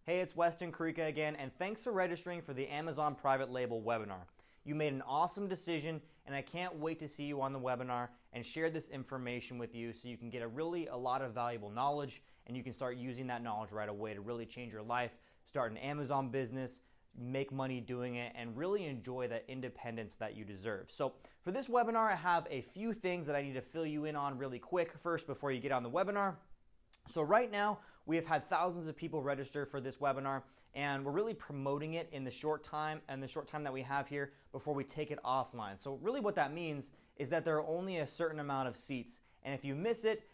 Hey, it's Weston Karika again, and thanks for registering for the Amazon Private Label webinar. You made an awesome decision, and I can't wait to see you on the webinar and share this information with you so you can get a lot of valuable knowledge, and you can start using that knowledge right away to really change your life, start an Amazon business, make money doing it, and really enjoy that independence that you deserve. So for this webinar, I have a few things that I need to fill you in on really quick first before you get on the webinar. So right now, we have had thousands of people register for this webinar, and we're really promoting it in the short time that we have here before we take it offline. So really what that means is that there are only a certain amount of seats, and if you miss it,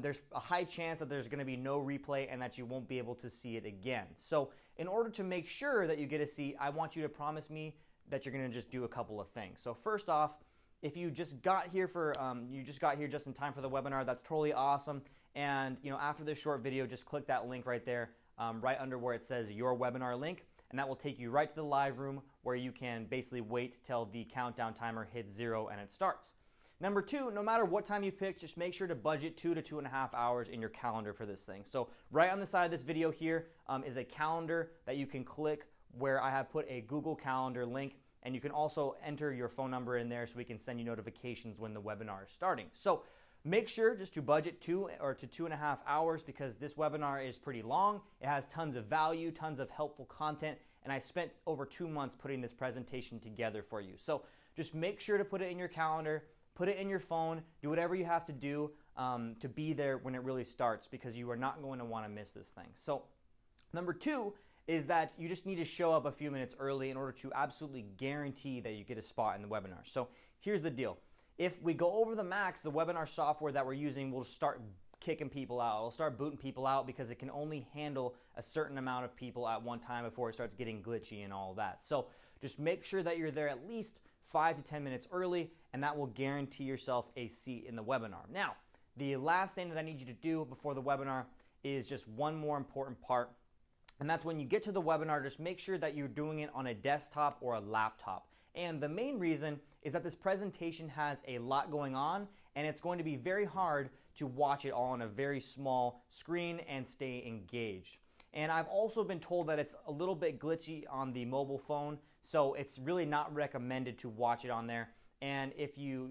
there's a high chance that there's going to be no replay and that you won't be able to see it again. So in order to make sure that you get a seat, I want you to promise me that you're going to just do a couple of things. So first off, if you just got here just in time for the webinar, that's totally awesome. And after this short video, just click that link right there, right under where it says your webinar link, and that will take you right to the live room where you can basically wait till the countdown timer hits 0 and it starts. Number two, no matter what time you pick, just make sure to budget 2 to 2.5 hours in your calendar for this thing. So right on the side of this video here is a calendar that you can click where I have put a Google Calendar link. And you can also enter your phone number in there so we can send you notifications when the webinar is starting. So make sure just to budget 2 to 2.5 hours because this webinar is pretty long. It has tons of value, tons of helpful content, and I spent over 2 months putting this presentation together for you. So just make sure to put it in your calendar, put it in your phone, do whatever you have to do to be there when it really starts because you are not going to want to miss this thing. So number two is that you just need to show up a few minutes early in order to absolutely guarantee that you get a spot in the webinar. So here's the deal. If we go over the max, the webinar software that we're using will start kicking people out. It'll start booting people out because it can only handle a certain amount of people at one time before it starts getting glitchy and all that. So just make sure that you're there at least 5 to 10 minutes early, and that will guarantee yourself a seat in the webinar. Now, the last thing that I need you to do before the webinar is just one more important part. And that's when you get to the webinar, just make sure that you're doing it on a desktop or a laptop. And the main reason is that this presentation has a lot going on, and it's going to be very hard to watch it all on a very small screen and stay engaged. And I've also been told that it's a little bit glitchy on the mobile phone, so it's really not recommended to watch it on there. And if you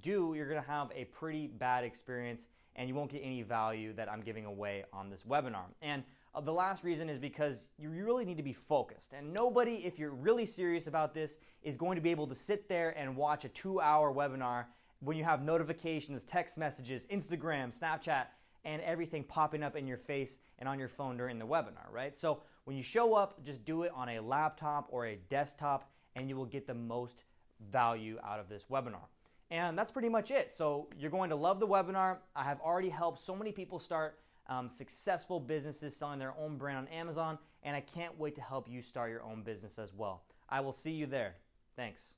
do, you're going to have a pretty bad experience and you won't get any value that I'm giving away on this webinar. And the last reason is because you really need to be focused. And nobody, if you're really serious about this, is going to be able to sit there and watch a 2-hour webinar when you have notifications, text messages, Instagram, Snapchat, and everything popping up in your face and on your phone during the webinar, right? So when you show up, just do it on a laptop or a desktop and you will get the most value out of this webinar. And that's pretty much it. So you're going to love the webinar. I have already helped so many people start successful businesses selling their own brand on Amazon, and I can't wait to help you start your own business as well. I will see you there. Thanks.